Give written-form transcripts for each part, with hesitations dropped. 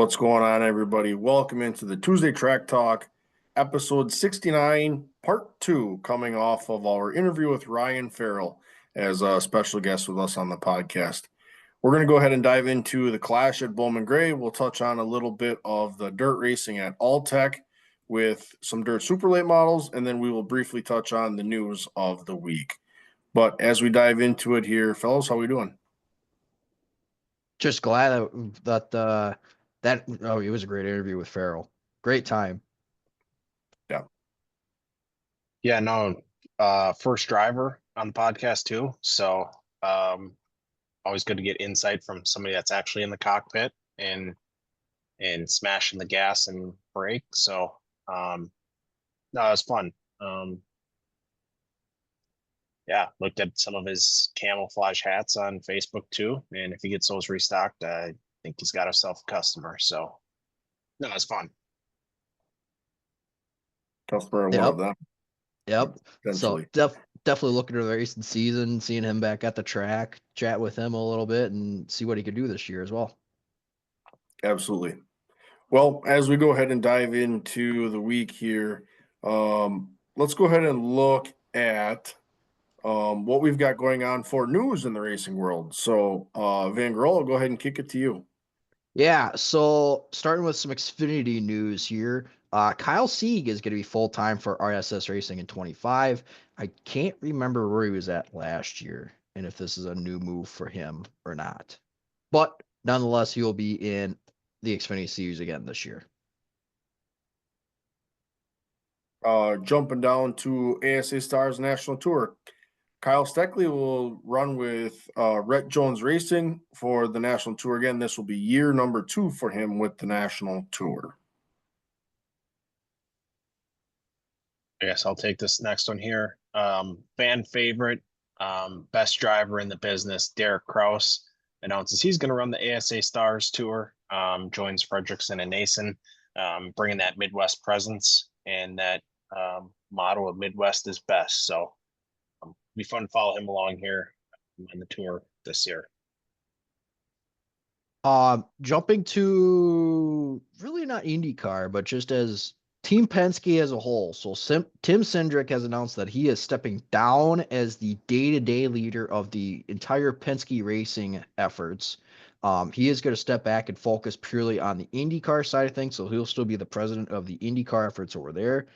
What's going on, everybody? Welcome into the Tuesday Track Talk, episode 69, part 2, coming off of our interview with Ryan Farrell as a special guest with us on the podcast. We're going to go ahead and dive into the clash at Bowman Gray. We'll touch on a little bit of the dirt racing at Alltech with some dirt super late models, and then we will briefly touch on the news of the week. But as we dive into it here, fellas, how we doing? Just glad that it was a great interview with Farrell. Great time. Yeah, no, first driver on the podcast too. So always good to get insight from somebody that's actually in the cockpit and smashing the gas and brake. So no, it was fun. Yeah, looked at some of his camouflage hats on Facebook too. And if he gets those restocked, I think he's got himself a customer. So no, it's fun. Customer, one of them. Yep. So definitely looking to the racing season, seeing him back at the track, chat with him a little bit, and see what he could do this year as well. Absolutely. Well, as we go ahead and dive into the week here, let's go ahead and look at what we've got going on for news in the racing world. So, Van Grohl, I'll go ahead and kick it to you. Yeah, so starting with some Xfinity news here. Kyle Sieg is going to be full-time for RSS Racing in 25. I can't remember where he was at last year and if this is a new move for him or not. But nonetheless, he will be in the Xfinity Series again this year. Jumping down to ASA Stars National Tour. Kyle Steckley will run with Rhett Jones Racing for the National Tour again. This will be year number 2 for him with the National Tour. I guess I'll take this next one here. Fan favorite, best driver in the business, Derek Kraus, announces he's going to run the ASA Stars Tour, joins Fredrickson and Nason, bringing that Midwest presence and that motto of Midwest is best. So it'll be fun to follow him along here on the tour this year. Jumping to really not IndyCar, but just as Team Penske as a whole. So Tim Cindric has announced that he is stepping down as the day-to-day leader of the entire Penske racing efforts. He is going to step back and focus purely on the IndyCar side of things. So he'll still be the president of the IndyCar efforts over there.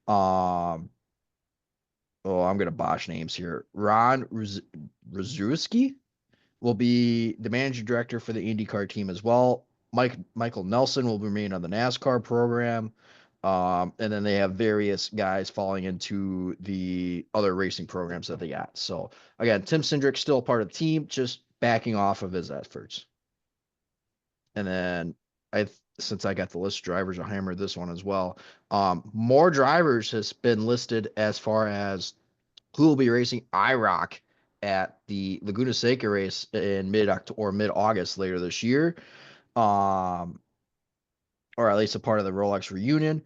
I'm going to botch names here. Ron Rzuski will be the managing director for the IndyCar team as well. Michael Nelson will remain on the NASCAR program. And then they have various guys falling into the other racing programs that they got. So again, Tim Cindric still part of the team, just backing off of his efforts. And then since I got the list of drivers, I'll hammer this one as well. More drivers has been listed as far as who will be racing IROC at the Laguna Seca race in mid-August later this year. Or at least a part of the Rolex reunion.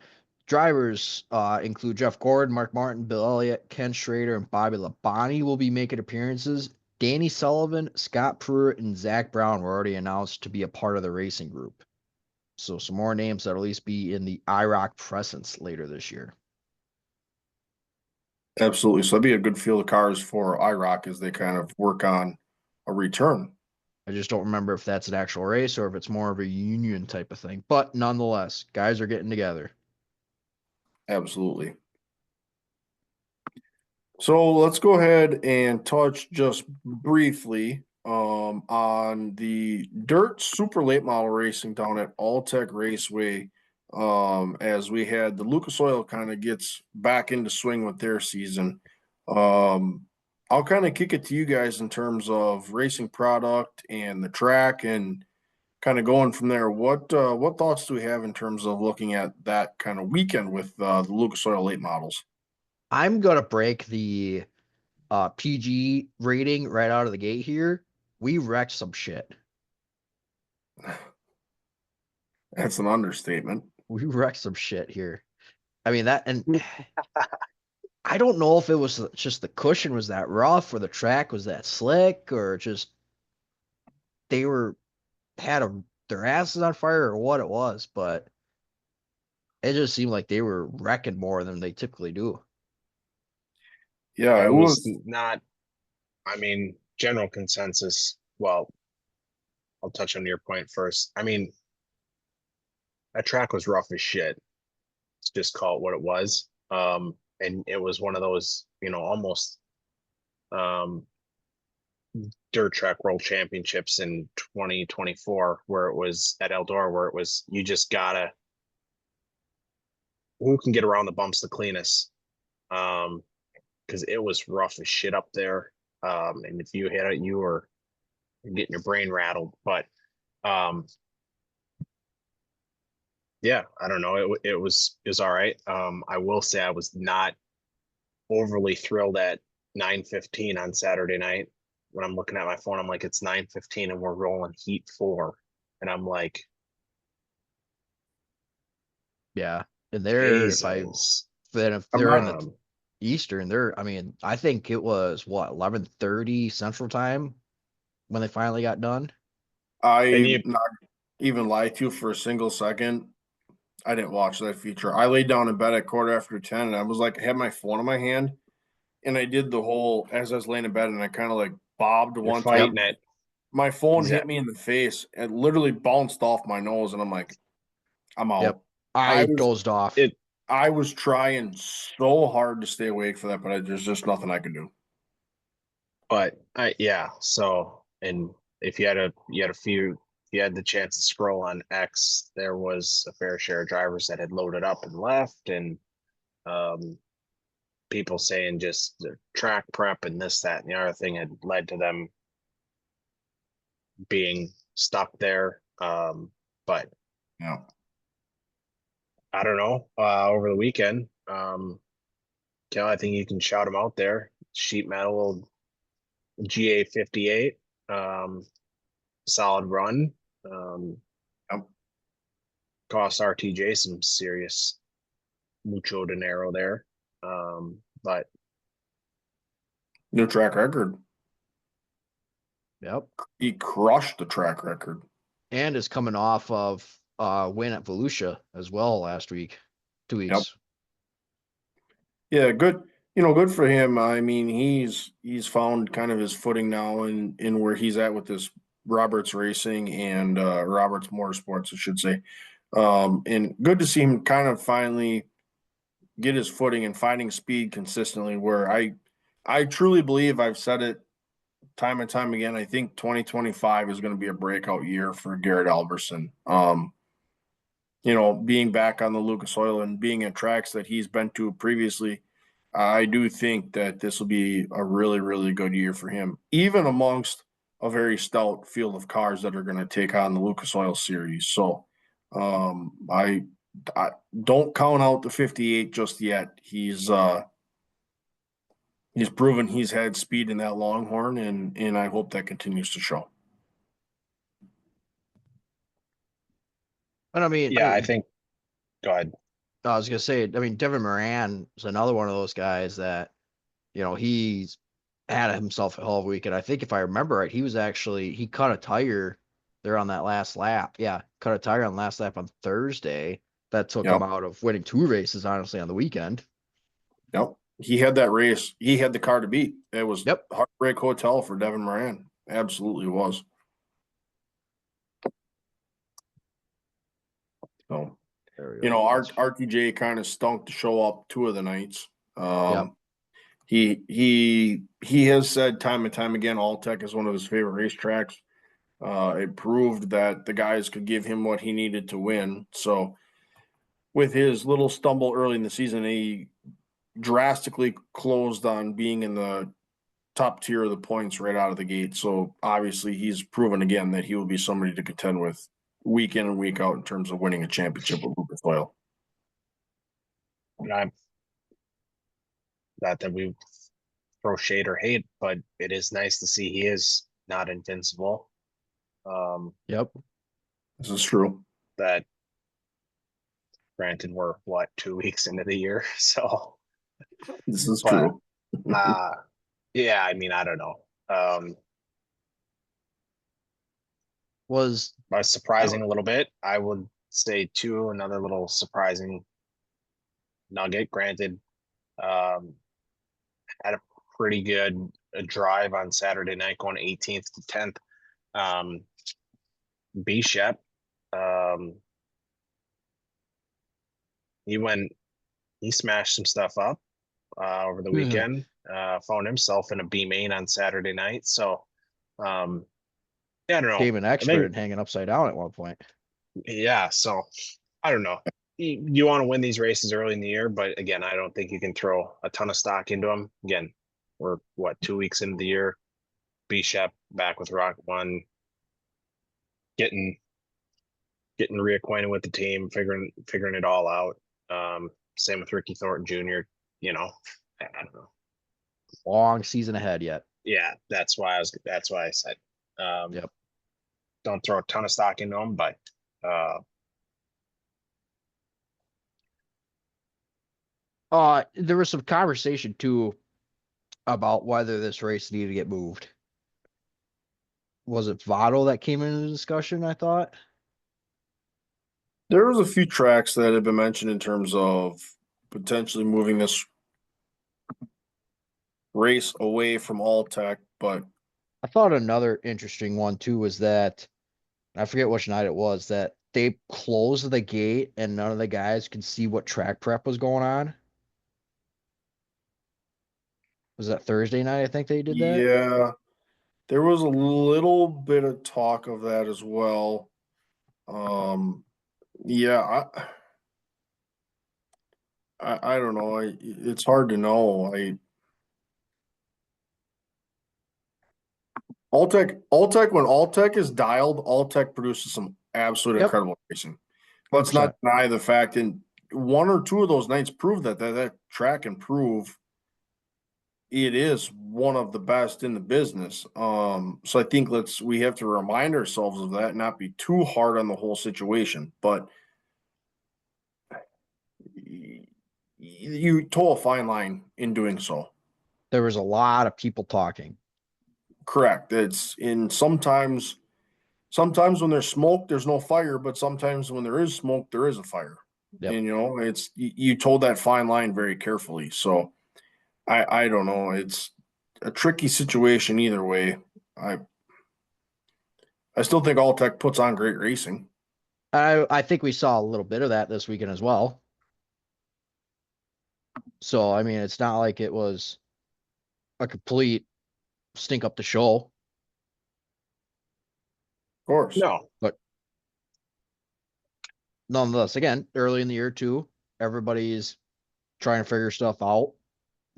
Drivers include Jeff Gordon, Mark Martin, Bill Elliott, Ken Schrader, and Bobby Labonte will be making appearances. Danny Sullivan, Scott Pruitt, and Zach Brown were already announced to be a part of the racing group. So some more names that'll at least be in the IROC presence later this year. Absolutely. So that'd be a good field of cars for IROC as they kind of work on a return. I just don't remember if that's an actual race or if it's more of a union type of thing. But nonetheless, guys are getting together. Absolutely. So let's go ahead and touch just briefly on the dirt super late model racing down at Alltech Raceway. As we had the Lucas Oil kind of gets back into swing with their season. I'll kind of kick it to you guys in terms of racing product and the track and kind of going from there. What thoughts do we have in terms of looking at that kind of weekend with the Lucas Oil late models? I'm going to break the PG rating right out of the gate here. We wrecked some shit. That's an understatement. We wrecked some shit here. I mean, and I don't know if it was just the cushion was that rough or the track was that slick or just had a their asses on fire or what it was, but it just seemed like they were wrecking more than they typically do. Yeah, It it was was. not, I mean, general consensus. Well, I'll touch on your point first. I mean, that track was rough as shit. Let's just call it what it was. And it was one of those, almost um dirt track world championships in 2024 where it was at Eldora where it was you just gotta who can get around the bumps the cleanest. Because it was rough as shit up there. And if you hit it, you were getting your brain rattled. But um, yeah, I don't know. It was all right. I will say I was not overly thrilled at 9:15 on Saturday night. When I'm looking at my phone, I'm like, it's 9:15 and we're rolling Heat 4, and I'm like, Yeah. And they're Jesus, if I'm they're in not. the Eastern, I mean, I think it was what, 11:30 Central Time when they finally got done. and you I'm not even lie to you for a single second. I didn't watch that feature. I laid down in bed at 10:15, and I was like, I had my phone in my hand, and I did the whole as I was laying in bed, and I kind of like bobbed you're one time. fighting it. My phone hit Exactly. me in the face. It literally bounced off my nose, and I'm like, I'm Yep. out. I I was dozed off. It I was trying so hard to stay awake for that, but there's just nothing I could do. But yeah, so and if you had the chance to scroll on X, there was a fair share of drivers that had loaded up and left, and um, people saying just the track prep and this, that, and the other thing had led to them being stuck there. But Yeah. I don't know. Over the weekend, I think you can shout them out there. Sheet metal GA58. Solid run. Um, Yep. Cost RTJ some serious mucho dinero there. But New track record. Yep. He crushed the track record. And is coming off of win at Volusia as well last week, 2 weeks. Yep. Yeah, good. Good for him. I mean, he's found kind of his footing now in where he's at with this Roberts Racing and Roberts Motorsports, I should say. And good to see him kind of finally get his footing and finding speed consistently. Where I truly believe I've said it time and time again. I think 2025 is going to be a breakout year for Garrett Alberson. Being back on the Lucas Oil and being at tracks that he's been to previously, I do think that this will be a really, really good year for him, even amongst a very stout field of cars that are going to take on the Lucas Oil Series. So I don't count out the 58 just yet. He's proven he's had speed in that Longhorn, and I hope that continues to show. And I mean, yeah, I think. Go ahead. I was gonna say, I mean, Devin Moran is another one of those guys that, he's had himself a hell of a week. And I think if I remember right, he cut a tire there on that last lap. Yeah, cut a tire on the last lap on Thursday. That took him Yep. out of winning 2 races, honestly, on the weekend. Yep. He had that race. He had the car to beat. It was Yep. Heartbreak Hotel for Devin Moran. Absolutely was. So, RTJ kind of stunk to show up 2 of the nights. Yep. He has said time and time again, Alltech is one of his favorite racetracks. It proved that the guys could give him what he needed to win. So, with his little stumble early in the season, he drastically closed on being in the top tier of the points right out of the gate. So obviously he's proven again that he will be somebody to contend with week in and week out in terms of winning a championship with Lucas Oil. And I'm not that we throw shade or hate, but it is nice to see he is not invincible. Yep. This is true. That granted we're 2 weeks into the year, so This is but true. yeah, I mean, I don't know. was by surprising a little bit. I would say two, another little surprising nugget. Granted, had a pretty good drive on Saturday night, going 18th to 10th. B Shep, he smashed some stuff up over the weekend. Found himself in a B main on Saturday night. So, yeah, I don't know. became an expert think, in hanging upside down at one point. Yeah, so I don't know. You want to win these races early in the year, but again, I don't think you can throw a ton of stock into them. Again, we're 2 weeks into the year. B Shep back with Rock One, getting reacquainted with the team, figuring it all out. Same with Ricky Thornton Jr. You know, I don't know. Long season ahead yet. Yeah, that's why I said, Yep. Don't throw a ton of stock into them, but there was some conversation too about whether this race needed to get moved. Was it Votto that came into the discussion, I thought? There was a few tracks that had been mentioned in terms of potentially moving this race away from All-Tech, but I thought another interesting one too was that I forget which night it was that they closed the gate and none of the guys could see what track prep was going on. Was that Thursday night? I think they did that. yeah, there was a little bit of talk of that as well. Yeah, I don't know. It's hard to know. Alltech, when Alltech is dialed, Alltech produces some absolute Yep. incredible racing. Let's 100%. not deny the fact, and one or two of those nights prove that track can prove it is one of the best in the business. So I think we have to remind ourselves of that, not be too hard on the whole situation. But you toe a fine line in doing so. There was a lot of people talking. Correct. It's in sometimes when there's smoke, there's no fire, but sometimes when there is smoke, there is a fire. Yep. And it's you told that fine line very carefully. So I don't know. It's a tricky situation either way. I still think Alltech puts on great racing. I think we saw a little bit of that this weekend as well. So I mean, it's not like it was a complete stink up the show. Of course. no, But nonetheless, again, early in the year too, everybody's trying to figure stuff out.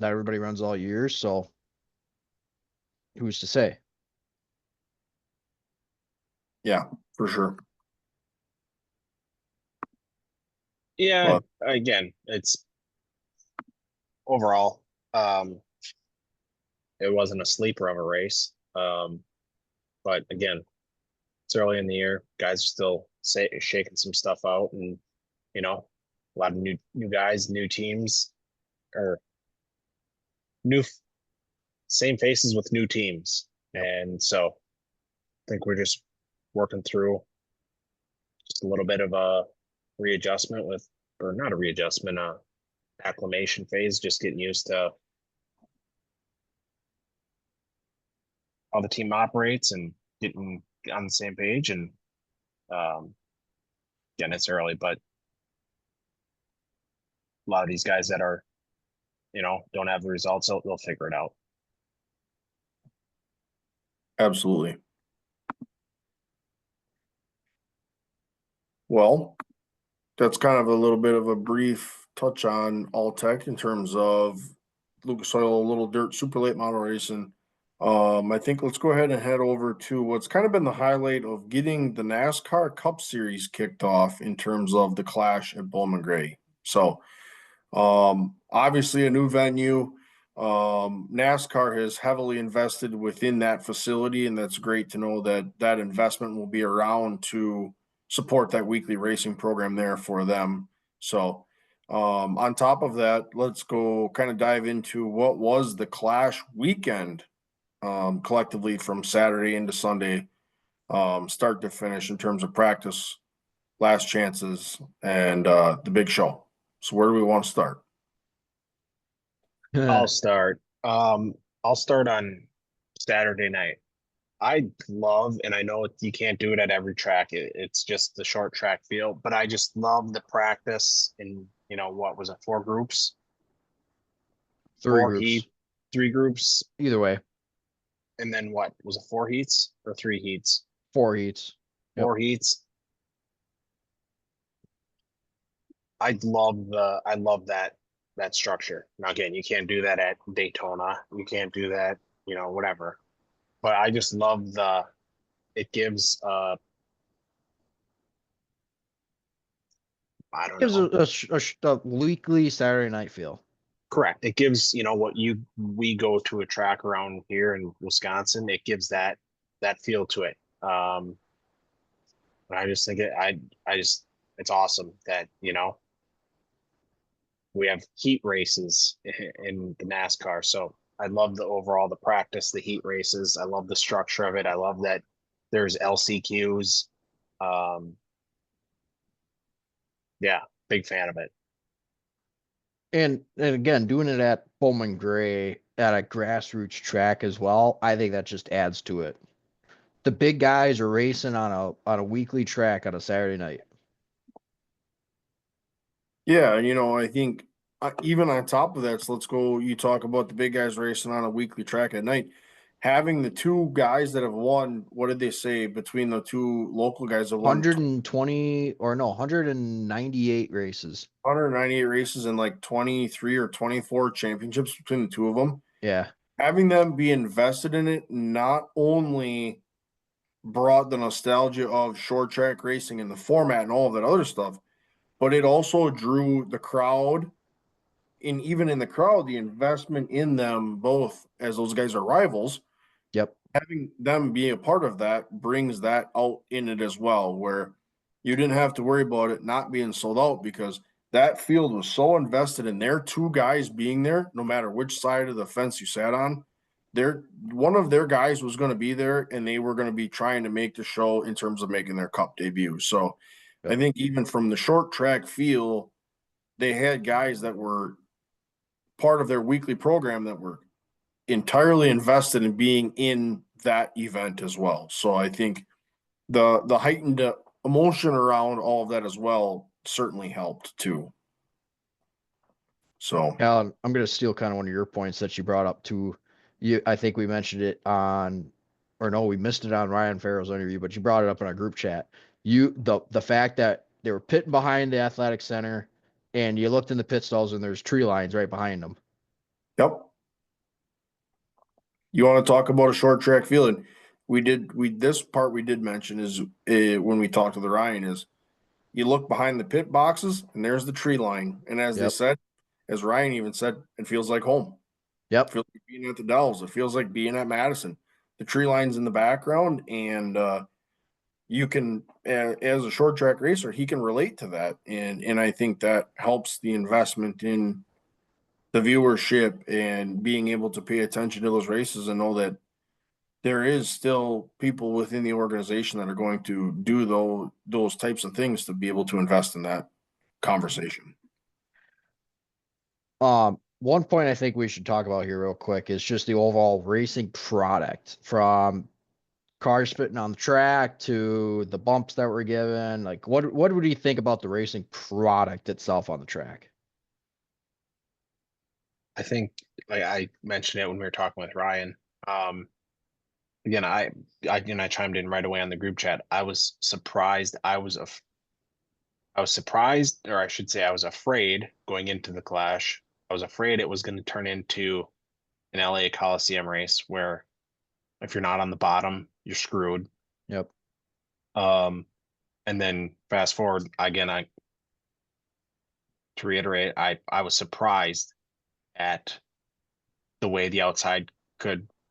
Not everybody runs all years, so who's to say? Yeah, for sure. yeah. But Again, it's overall, it wasn't a sleeper of a race. But again, it's early in the year. Guys are still shaking some stuff out, and a lot of new guys, new teams, or new same faces with new teams. Yep. And so I think we're just working through just a little bit of a readjustment or not a readjustment, acclimation phase, just getting used to how the team operates and getting on the same page. And again, it's early, but a lot of these guys that are, don't have the results, they'll figure it out. absolutely. Well, that's kind of a little bit of a brief touch on Alltech in terms of Lucas Oil Little Dirt Super Late Model Racing. I think let's go ahead and head over to what's kind of been the highlight of getting the NASCAR Cup Series kicked off in terms of the clash at Bowman Gray. So, obviously a new venue. NASCAR has heavily invested within that facility, and that's great to know that investment will be around to support that weekly racing program there for them. So, on top of that, let's go kind of dive into what was the Clash weekend collectively from Saturday into Sunday. start to finish in terms of practice, last chances, and the big show. So where do we want to start? I'll start. I'll start on Saturday night. I love, and I know you can't do it at every track. It's just the short track field, but I just love the practice in, what was it, four groups, Three four groups. heat, three groups, Either way, and then what was it, four heats or three heats? 4 heats. Yep. Four heats. I love that structure. Now again, you can't do that at Daytona. You can't do that, whatever. But I just love it gives I don't Gives know. a weekly Saturday night feel. Correct. It gives, we go to a track around here in Wisconsin, it gives that feel to it. And I just think it's awesome that, we have heat races in the NASCAR. So I love the practice, the heat races. I love the structure of it. I love that there's LCQs. Yeah, big fan of it. And again, doing it at Bowman Gray at a grassroots track as well, I think that just adds to it. The big guys are racing on a weekly track on a Saturday night. Yeah, I think even on top of that, so let's go. You talk about the big guys racing on a weekly track at night. Having the two guys that have won, what did they say between the two local guys that won 120 or no, 198 races. 198 races and like 23 or 24 championships between the two of them? Yeah. Having them be invested in it not only brought the nostalgia of short track racing and the format and all of that other stuff, but it also drew the crowd. And even in the crowd, the investment in them both, as those guys are rivals, Yep. having them be a part of that brings that out in it as well, where you didn't have to worry about it not being sold out because that field was so invested in their two guys being there, no matter which side of the fence you sat on. One of their guys was going to be there, and they were going to be trying to make the show in terms of making their cup debut. So I Yep. think even from the short track feel, they had guys that were part of their weekly program that were entirely invested in being in that event as well. So I think the heightened emotion around all of that as well certainly helped too. So Alan, I'm going to steal kind of one of your points that you brought up too. I think we mentioned it on, or no, we missed it on Ryan Farrell's interview, but you brought it up in our group chat. The fact that they were pitting behind the athletic center, and you looked in the pit stalls and there's tree lines right behind them. Yep. You want to talk about a short track field? And this part we did mention is when we talked to the Ryan is you look behind the pit boxes and there's the tree line. And as they said, as Ryan even said, it feels like home. Yep. It feels like being at the Dells. It feels like being at Madison. The tree line's in the background, and you can, as a short track racer, he can relate to that, and I think that helps the investment in the viewership and being able to pay attention to those races and know that there is still people within the organization that are going to do those types of things to be able to invest in that conversation. One point I think we should talk about here real quick is just the overall racing product, from cars spitting on the track to the bumps that were given. Like, what would you think about the racing product itself on the track? I think, like I mentioned it when we were talking with Ryan. Again, I chimed in right away on the group chat. I was surprised. I was surprised, or I should say, I was afraid going into the Clash. I was afraid it was going to turn into an LA Coliseum race where if you're not on the bottom, you're screwed. Yep. And then fast forward again, to reiterate, I was surprised at the way the outside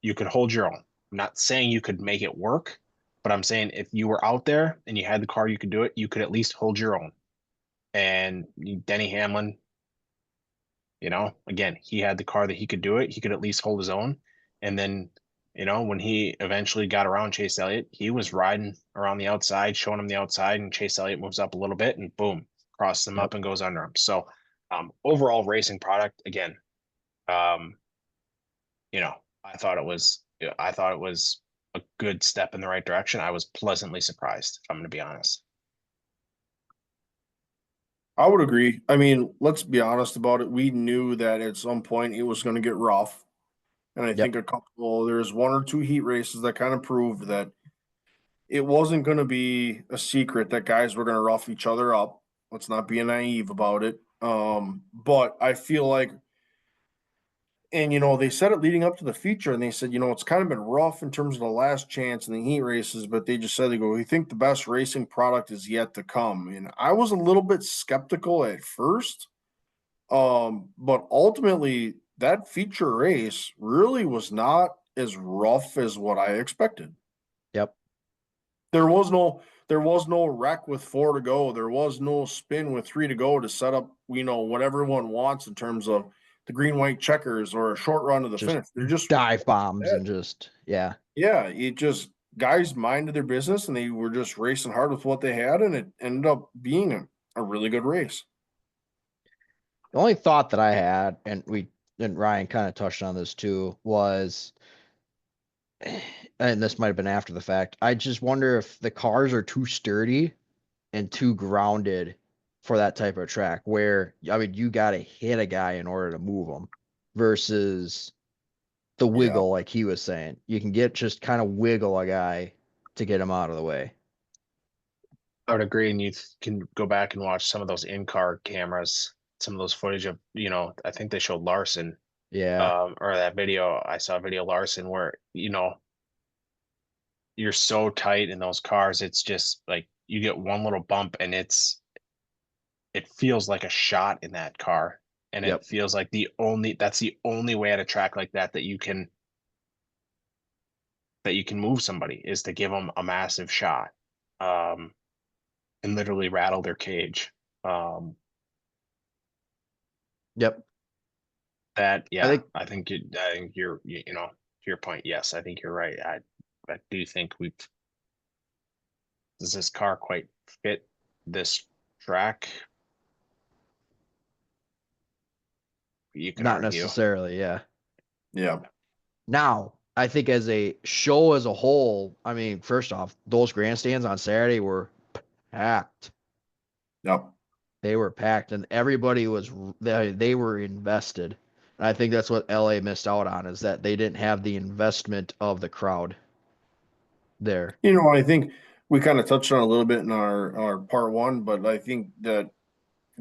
you could hold your own. I'm not saying you could make it work, but I'm saying if you were out there and you had the car, you could do it. You could at least hold your own. And Denny Hamlin, again, he had the car that he could do it. He could at least hold his own. And then, You know, when he eventually got around Chase Elliott, he was riding around the outside, showing him the outside, and Chase Elliott moves up a little bit and boom, crosses him Yep. up and goes under him. So overall racing product, again, um, you know, I thought it was a good step in the right direction. I was pleasantly surprised, if I'm gonna be honest. I would agree. I mean, let's be honest about it. We knew that at some point it was going to get rough. And I think Yep. there's one or two heat races that kind of proved that it wasn't going to be a secret that guys were going to rough each other up. Let's not be naive about it. But I feel like, and they said it leading up to the feature, and they said, it's kind of been rough in terms of the last chance in the heat races, but they just said, we think the best racing product is yet to come. And I was a little bit skeptical at first. But ultimately that feature race really was not as rough as what I expected. Yep. There was no wreck with 4 to go. There was no spin with 3 to go to set up, what everyone wants in terms of the green white checkers or a short run to the Just finish. They're just dive bombs and just, yeah. yeah, it just guys minded their business and they were just racing hard with what they had, and it ended up being a really good race. The only thought that I had, and Ryan kind of touched on this too, was, and this might have been after the fact, I just wonder if the cars are too sturdy and too grounded for that type of track where, I mean, you got to hit a guy in order to move him versus the Yeah. wiggle, like he was saying. You can just kind of wiggle a guy to get him out of the way. I would agree, and you can go back and watch some of those in-car cameras, some of those footage of, I think they showed Larson, Yeah. or that video. I saw a video of Larson where, you're so tight in those cars. It's just like you get one little bump and it feels like a shot in that car. And it Yep. feels like that's the only way at a track like that that you can move somebody is to give them a massive shot. And literally rattle their cage. Yep. That I yeah, think I think you're to your point. Yes, I think you're right. I do think does this car quite fit this track? You can not argue. necessarily, yeah. Yeah. Now, I think as a show as a whole, I mean, first off, those grandstands on Saturday were packed. Yep. They were packed, and everybody was they were invested. And I think that's what LA missed out on is that they didn't have the investment of the crowd there. I think we kind of touched on it a little bit in our part one, but I think that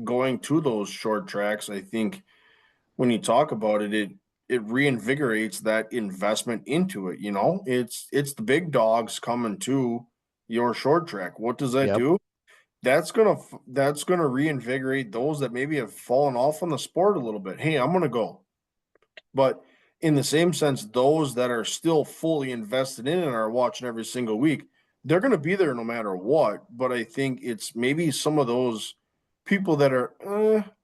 going to those short tracks, I think when you talk about it, it reinvigorates that investment into it. It's the big dogs coming to your short track. What does that Yep. do? That's gonna reinvigorate those that maybe have fallen off on the sport a little bit. Hey, I'm gonna go. But in the same sense, those that are still fully invested in and are watching every single week, they're going to be there no matter what. But I think it's maybe some of those people that are,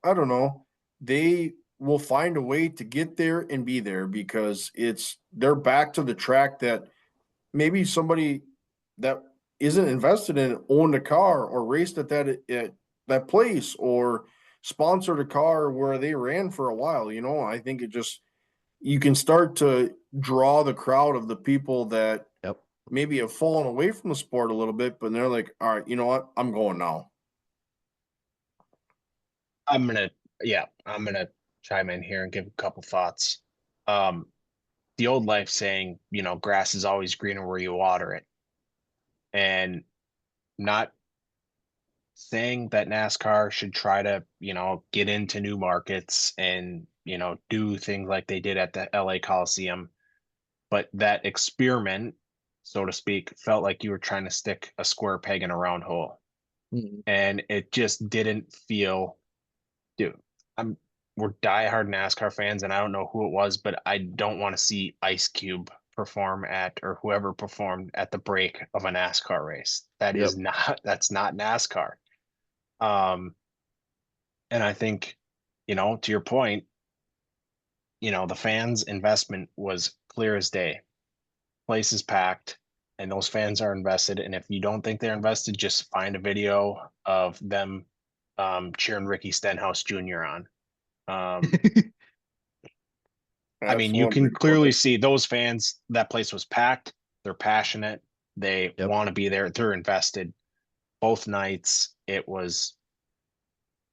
I don't know, they will find a way to get there and be there because they're back to the track that maybe somebody that isn't invested in it owned a car or raced at that place or sponsored a car where they ran for a while. I think it just you can start to draw the crowd of the people that Yep. maybe have fallen away from the sport a little bit, but they're like, all right, you know what? I'm going now. I'm gonna I'm gonna chime in here and give a couple thoughts. Um, the old life saying, grass is always greener where you water it, and not saying that NASCAR should try to, get into new markets and, do things like they did at the LA Coliseum. But that experiment, so to speak, felt like you were trying to stick a square peg in a round hole. Mhm. And it just didn't feel, dude, we're diehard NASCAR fans, and I don't know who it was, but I don't want to see Ice Cube perform at or whoever performed at the break of a NASCAR race. Yep. That's not NASCAR. Um, and I think, to your point, the fans' investment was clear as day. place is packed and those fans are invested. And if you don't think they're invested, just find a video of them cheering Ricky Stenhouse Jr. on. I That's mean, you one can way to put clearly it. see those fans, that place was packed. They're passionate. They Yep. want to be there. They're invested both nights. It was,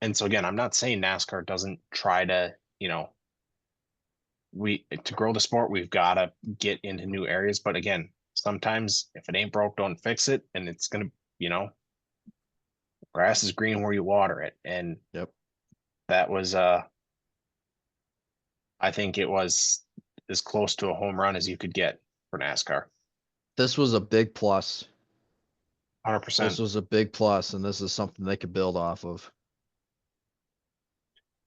and so again, I'm not saying NASCAR doesn't try to, to grow the sport, we've got to get into new areas. But again, sometimes if it ain't broke, don't fix it. And it's going to, grass is green where you water it. And Yep. that was, I think it was as close to a home run as you could get for NASCAR. This was a big plus. 100%. This was a big plus, and this is something they could build off of.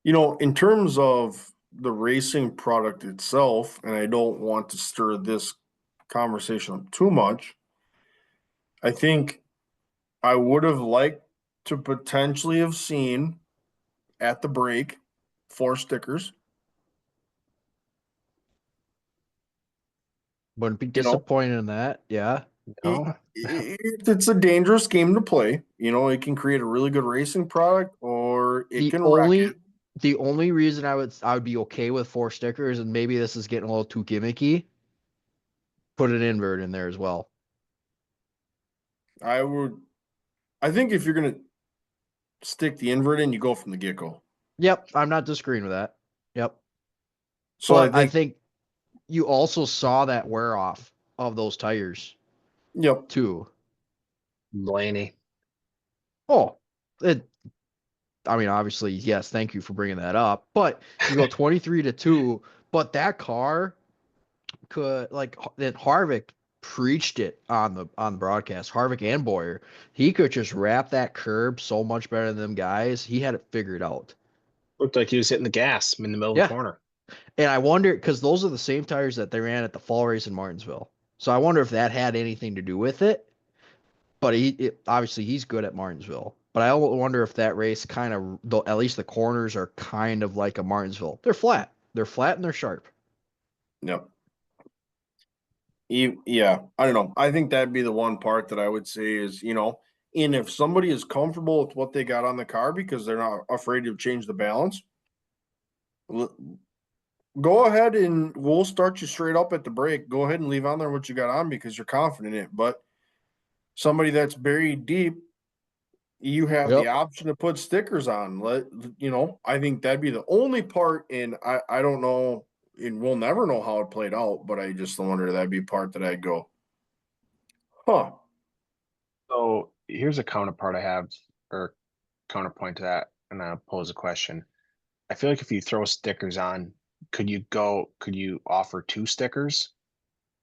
In terms of the racing product itself, and I don't want to stir this conversation up too much, I think I would have liked to potentially have seen at the break 4 stickers. Wouldn't be You know, disappointed in that. Yeah. it's a dangerous game to play. It can create a really good racing product, or it The can wreck it. only reason I would be okay with 4 stickers, and maybe this is getting a little too gimmicky, put an invert in there as well. I think if you're gonna stick the invert in, you go from the get-go. Yep, I'm not disagreeing with that. Yep. So But I think you also saw that wear off of those tires yep. too. Blaney. Oh, obviously, yes, thank you for bringing that up. But you go 23-2, but that car could, like, then Harvick preached it on the broadcast. Harvick and Boyer, he could just wrap that curb so much better than them guys. He had it figured out. Looked like he was hitting the gas in the middle of Yeah. the corner. And I wonder, because those are the same tires that they ran at the fall race in Martinsville. So I wonder if that had anything to do with it. But obviously he's good at Martinsville. But I wonder if that race kind of, at least the corners are kind of like a Martinsville. They're flat. They're flat and they're sharp. Yep. Yeah, I don't know. I think that'd be the one part that I would say is, and if somebody is comfortable with what they got on the car because they're not afraid to change the balance, go ahead and we'll start you straight up at the break. Go ahead and leave on there what you got on because you're confident in it. But somebody that's buried deep, you have the Yep. option to put stickers on. I think that'd be the only part, and I don't know, and we'll never know how it played out, but I just wonder that'd be part that I'd go, huh. So here's a counterpart I have, or counterpoint to that, and I'll pose a question. I feel like if you throw stickers on, could you offer 2 stickers,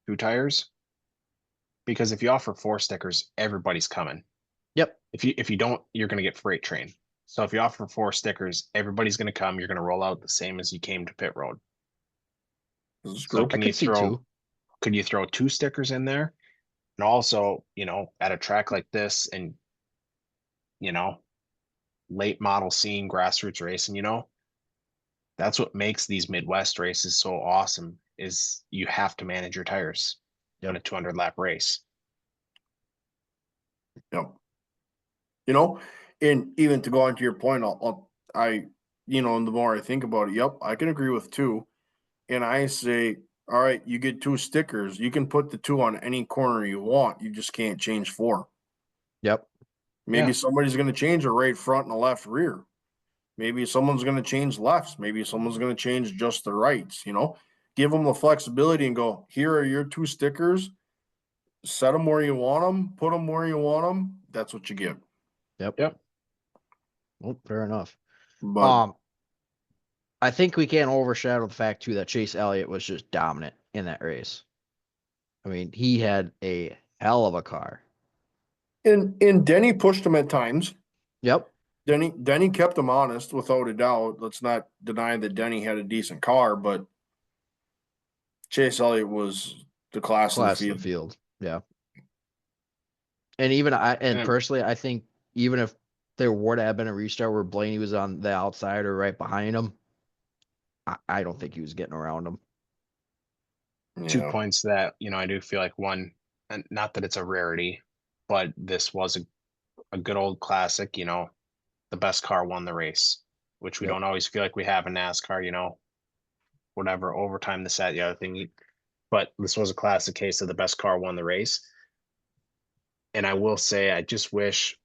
2 tires? Because if you offer 4 stickers, everybody's coming. Yep. If you don't, you're gonna get freight train. So if you offer 4 stickers, everybody's gonna come. You're gonna roll out the same as you came to pit road. So I could see 2. could you throw 2 stickers in there? And also, at a track like this and, you know, late model scene, grassroots racing, that's what makes these Midwest races so awesome is you have to manage your tires in a 200 lap race. Yep. And even to go on to your point, and the more I think about it, yep, I can agree with 2. And I say, all right, you get 2 stickers. You can put the 2 on any corner you want. You just can't change 4. Yep. Maybe somebody's going to change a right front and a left rear. Maybe someone's going to change lefts. Maybe someone's going to change just the rights. Give them the flexibility and go, here are your 2 stickers. Set them where you want them. Put them where you want them. That's what you get. Yep. Well, fair enough. But I think we can't overshadow the fact too that Chase Elliott was just dominant in that race. I mean, he had a hell of a car. and Denny pushed him at times. Yep. Denny kept him honest, without a doubt. Let's not deny that Denny had a decent car, but Chase Elliott was the class of the field. Yeah. And personally, I think even if there were to have been a restart where Blaney was on the outside or right behind him, I don't think he was getting around him. 2 Yeah. points that, I do feel like one, and not that it's a rarity, but this was a good old classic, the best car won the race, which we Yep. don't always feel like we have in NASCAR, whatever, overtime, this, that, the other thing. But this was a classic case of the best car won the race. And I will say, I just wish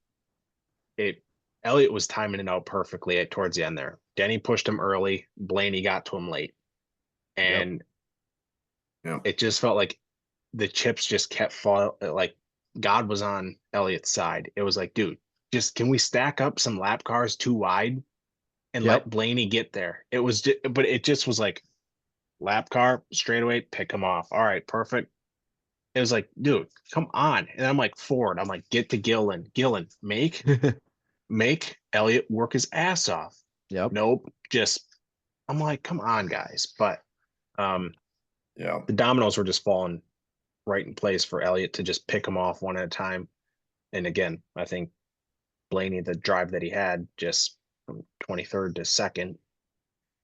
Elliot was timing it out perfectly towards the end there. Denny pushed him early, Blaney got to him late. And it just felt like the chips just kept falling, like God was on Elliot's side. It was like, dude, just can we stack up some lap cars too wide and let Blaney get there? It was just, but it just was like lap car straightaway, pick him off. All right, perfect. It was like, dude, come on. And I'm like, Ford, I'm like, get to Gillen, make Elliot work his ass off. Yep. Nope, just I'm like, come on, guys. But Yeah. the dominoes were just falling right in place for Elliot to just pick them off one at a time. And again, I think Blaney, the drive that he had just from 23rd to second,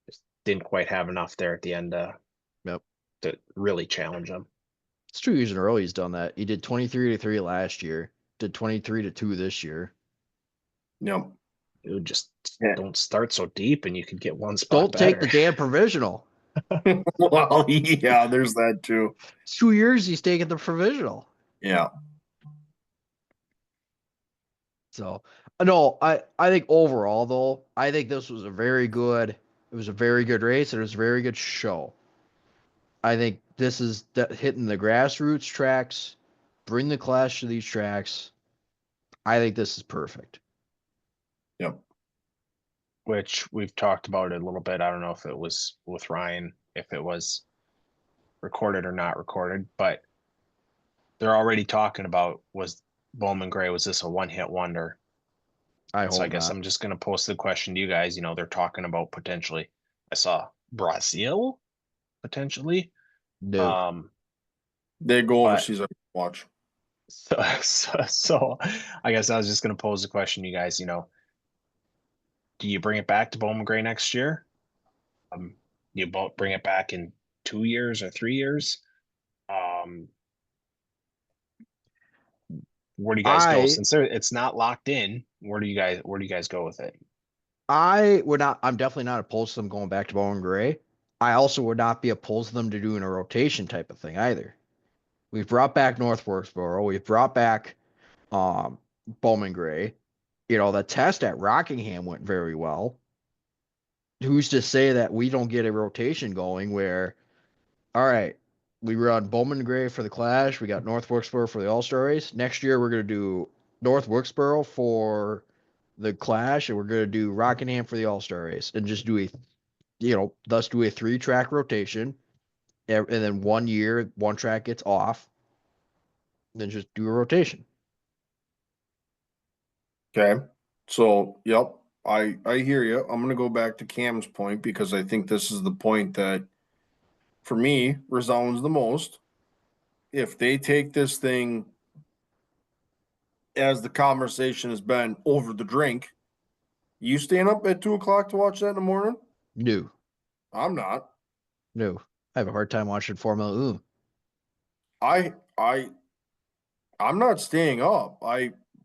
just didn't quite have enough there at the end to really challenge him. It's 2 years in a row he's done that. He did 23-3 last year, did 23-2 this year. Yep. Dude, just don't start so deep and you could get one spot Don't take the damn provisional. Well, yeah, there's that too. 2 years he's taking the provisional. Yeah. So no, I think overall though, I think this was a very good race and it was a very good show. I think this is hitting the grassroots tracks, bring the clash to these tracks. I think this is perfect. Yep. Which we've talked about it a little bit. I don't know if it was with Ryan, if it was recorded or not recorded, but they're already talking about, was Bowman Gray, was this a one-hit wonder? I guess not. I'm just going to post the question to you guys. They're talking about potentially, I saw Brazil potentially. No. They go overseas and watch. So I guess I was just going to pose the question to you guys, do you bring it back to Bowman Gray next year? You both bring it back in 2 years or 3 years? Where do you guys go? Since it's not locked in, where do you guys go with it? I'm definitely not opposed to them going back to Bowman Gray. I also would not be opposed to them to doing a rotation type of thing either. We've brought back North Wilkesboro. We've brought back Bowman Gray. The test at Rockingham went very well. Who's to say that we don't get a rotation going where, all right, we run Bowman Gray for the Clash. We got North Wilkesboro for the All-Star race. Next year, we're going to do North Wilkesboro for the Clash, and we're going to do Rockingham for the All-Star race, and just do a 3-track rotation. And then 1 year, one track gets off. Then just do a rotation. Okay. So, yep, I hear you. I'm going to go back to Cam's point because I think this is the point that, for me, resounds the most. If they take this thing as the conversation has been over the drink, you staying up at 2:00 to watch that in the morning? No. I'm not. No. I have a hard time watching Formula U. I'm not staying up.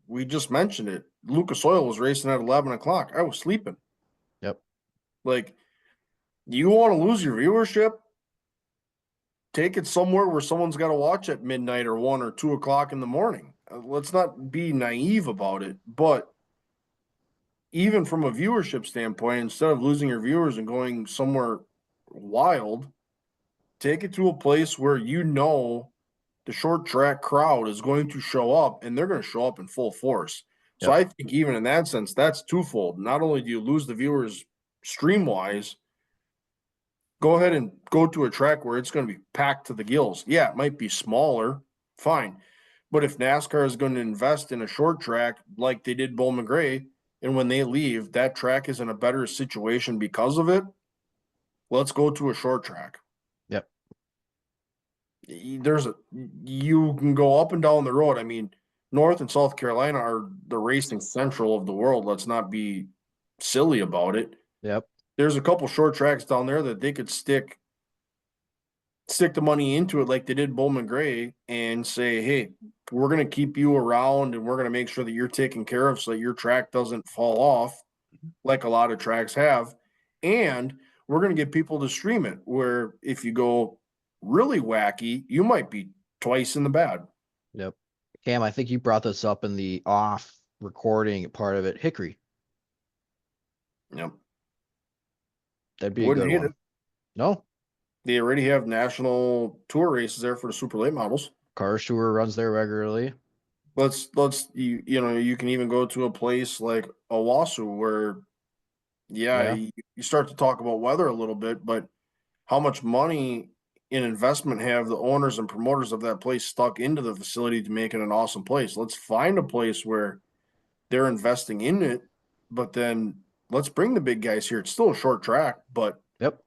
We just mentioned it. Lucas Oil was racing at 11:00. I was sleeping. Yep. Like, you want to lose your viewership? Take it somewhere where someone's got to watch at midnight or 1 or 2:00 in the morning. Let's not be naive about it. But even from a viewership standpoint, instead of losing your viewers and going somewhere wild, take it to a place where the short track crowd is going to show up, and they're going to show up in full force. So I think even in that sense, that's twofold. Not only do you lose the viewers stream-wise, go ahead and go to a track where it's going to be packed to the gills. Yeah, it might be smaller, fine. But if NASCAR is going to invest in a short track like they did Bowman Gray, and when they leave, that track is in a better situation because of it, let's go to a short track. Yep. You can go up and down the road. I mean, North and South Carolina are the racing central of the world. Let's not be silly about it. Yep. There's a couple short tracks down there that they could stick stick the money into it like they did Bowman Gray and say, hey, we're going to keep you around and we're going to make sure that you're taken care of so that your track doesn't fall off like a lot of tracks have. And we're going to get people to stream it, where if you go really wacky, you might be twice in the bad. Yep. Cam, I think you brought this up in the off recording part of it. Hickory. Yep. That'd be a Wouldn't good hate one. it. No, They already have national tour races there for the super late models. Cars Tour runs there regularly. You can even go to a place like Owasso where Yeah. you start to talk about weather a little bit, but how much money in investment have the owners and promoters of that place stuck into the facility to make it an awesome place? Let's find a place where they're investing in it, but then let's bring the big guys here. It's still a short track, but Yep.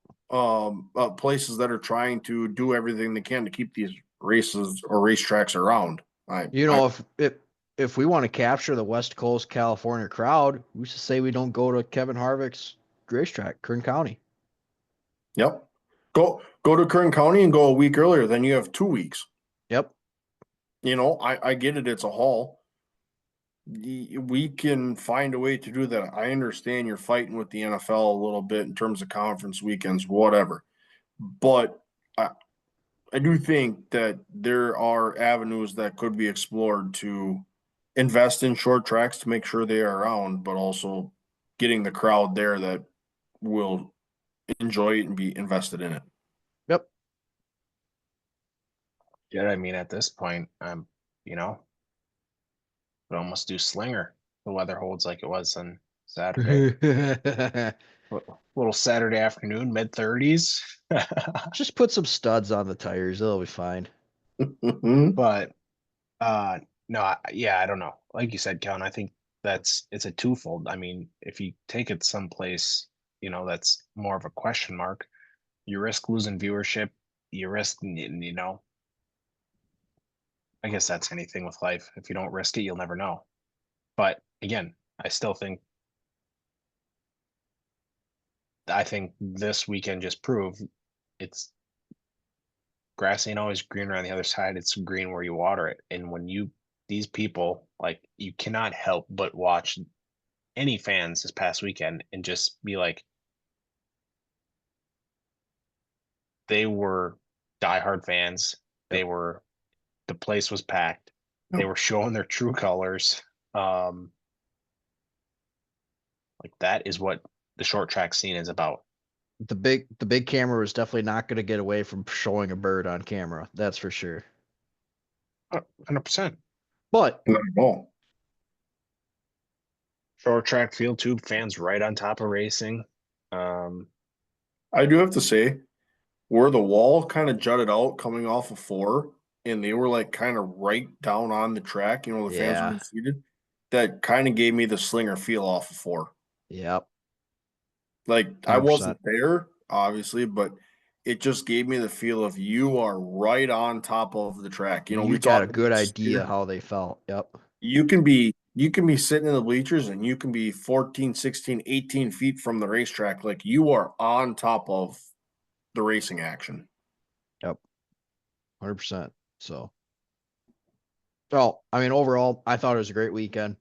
places that are trying to do everything they can to keep these races or racetracks around. You know, if we want to capture the West Coast California crowd, we should say we don't go to Kevin Harvick's racetrack, Kern County. Yep. Go to Kern County and go a week earlier. Then you have 2 weeks. Yep. I get it. It's a haul. We can find a way to do that. I understand you're fighting with the NFL a little bit in terms of conference weekends, whatever. But I do think that there are avenues that could be explored to invest in short tracks to make sure they are around, but also getting the crowd there that will enjoy it and be invested in it. Yep. Yeah, I mean, at this point, we almost do Slinger. The weather holds like it was on Saturday. Little Saturday afternoon, mid-30s. Just put some studs on the tires. It'll be fine. But no, yeah, I don't know. Like you said, Kellen, I think it's a twofold. I mean, if you take it someplace, that's more of a question mark, you risk losing viewership, you risk, I guess that's anything with life. If you don't risk it, you'll never know. But again, I think this weekend just proved it's grass ain't always greener on the other side. It's green where you water it. And these people, like, you cannot help but watch any fans this past weekend and just be like, they were diehard fans. The place was packed. They were showing their true colors. Like, that is what the short track scene is about. The big camera was definitely not going to get away from showing a bird on camera. That's for sure. 100%. But short track field tube fans right on top of racing. I do have to say, where the wall kind of jutted out coming off of 4, and they were like kind of right down on the track, the fans were seated. That kind of gave me the Slinger feel off of 4. Yep. Like 100%. I wasn't there, obviously, but it just gave me the feel of you are right on top of the track. You got a good idea how they felt. Yep. You can be sitting in the bleachers and you can be 14, 16, 18 feet from the racetrack. Like you are on top of the racing action. Yep. 100%. So, well, I mean, overall, I thought it was a great weekend.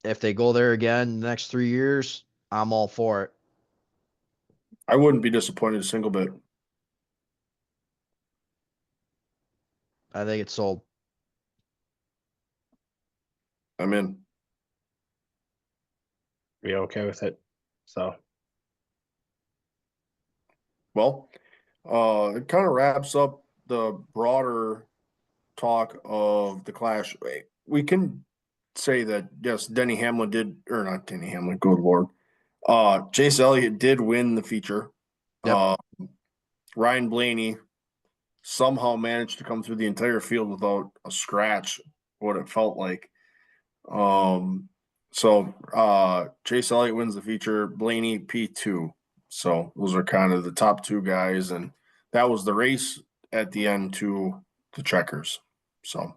If they go there again the next 3 years, I'm all for it. I wouldn't be disappointed a single bit. I think it's sold. I'm in. Be okay with it. So, well, it kind of wraps up the broader talk of the Clash. We can say that yes, Denny Hamlin did, or not Denny Hamlin. Good Lord, Chase Elliott did win the feature. Yep. Ryan Blaney somehow managed to come through the entire field without a scratch, what it felt like. So Chase Elliott wins the feature, Blaney P2. So those are kind of the top 2 guys, and that was the race at the end to the checkers. So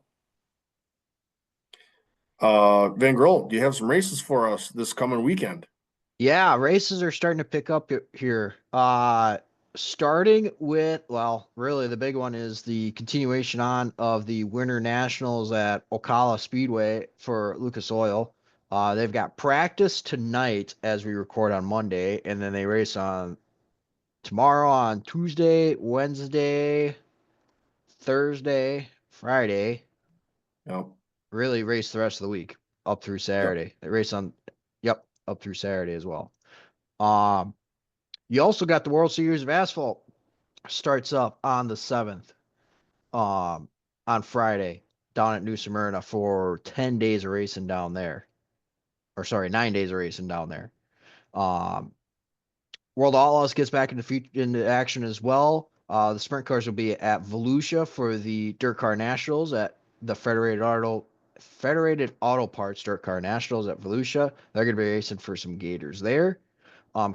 Van Grohl, do you have some races for us this coming weekend? Yeah, races are starting to pick up here. starting with, well, really the big one is the continuation on of the Winter Nationals at Ocala Speedway for Lucas Oil. They've got practice tonight as we record on Monday, and then they race on tomorrow, on Tuesday, Wednesday, Thursday, Friday. Yep. Really race the rest of the week up through Saturday. They race on, yep, up through Saturday as well. You also got the World Series of Asphalt starts up on the 7th, on Friday down at New Smyrna for 10 days of racing down there. Or sorry, 9 days of racing down there. Um, World Outlaws gets back into action as well. The sprint cars will be at Volusia for the Dirt Car Nationals at the Federated Auto Parts Dirt Car Nationals at Volusia. They're going to be racing for some Gators there.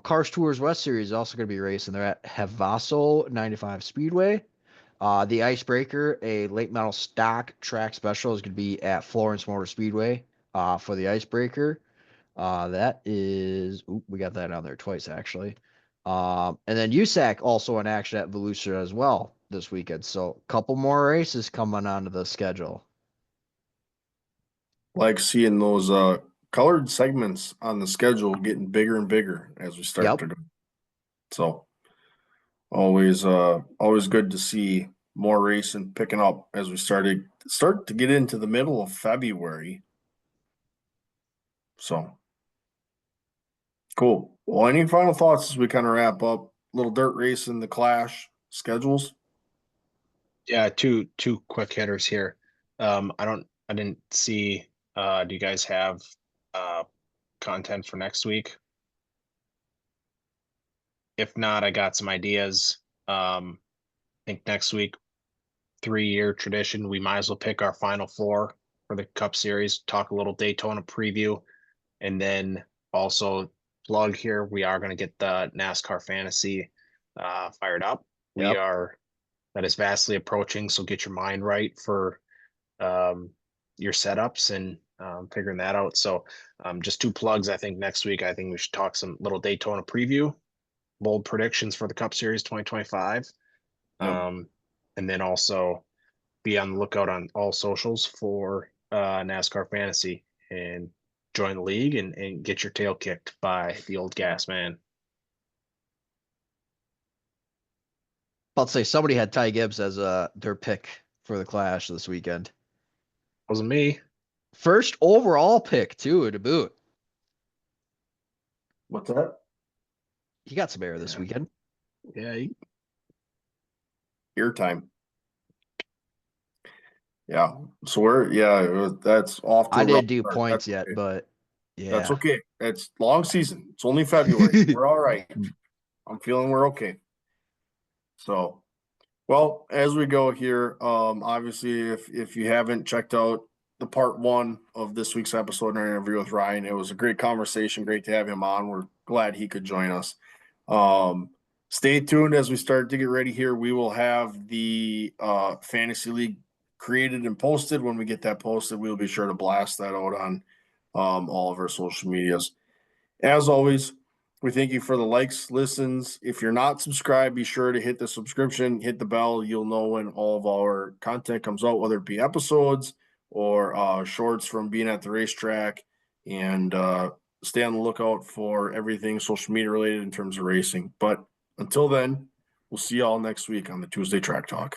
Cars Tours West Series is also going to be racing. They're at Havaso 95 Speedway. The Icebreaker, a late model stock track special, is going to be at Florence Motor Speedway for the Icebreaker. That is, we got that on there twice actually. And then USAC also in action at Volusia as well this weekend. So a couple more races coming onto the schedule. Like seeing those colored segments on the schedule getting bigger and bigger as we start to go. So always good to see more racing picking up as we start to get into the middle of February. So cool. Well, any final thoughts as we kind of wrap up? Little dirt racing, the Clash schedules. Yeah, two quick hitters here. I didn't see. Do you guys have content for next week? If not, I got some ideas. I think next week, 3-year tradition, we might as well pick our final four for the Cup Series, talk a little Daytona preview, and then also plug here, we are going to get the NASCAR Fantasy fired up. Yep. That is vastly approaching, so get your mind right for your setups and figuring that out. So just two plugs. I think next week, I think we should talk some little Daytona preview, bold predictions for the Cup Series 2025. Yep. And then also be on the lookout on all socials for NASCAR Fantasy and join the league and get your tail kicked by the old gas man. I'll say somebody had Ty Gibbs as their pick for the Clash this weekend. Wasn't me. First overall pick too to boot. What's that? He got some air this weekend. Yeah. Ear time. Yeah. So that's off to I a rough didn't do start. points That's yet, okay. but yeah. That's okay. It's long season. It's only February. We're all right. I'm feeling we're okay. So, well, as we go here, obviously, if you haven't checked out the part 1 of this week's episode in our interview with Ryan, it was a great conversation. Great to have him on. We're glad he could join us. Stay tuned as we start to get ready here. We will have the Fantasy League created and posted. When we get that posted, we'll be sure to blast that out on all of our social medias. As always, we thank you for the likes, listens. If you're not subscribed, be sure to hit the subscription, hit the bell. You'll know when all of our content comes out, whether it be episodes or shorts from being at the racetrack. And stay on the lookout for everything social media related in terms of racing. But until then, we'll see y'all next week on the Tuesday Track Talk.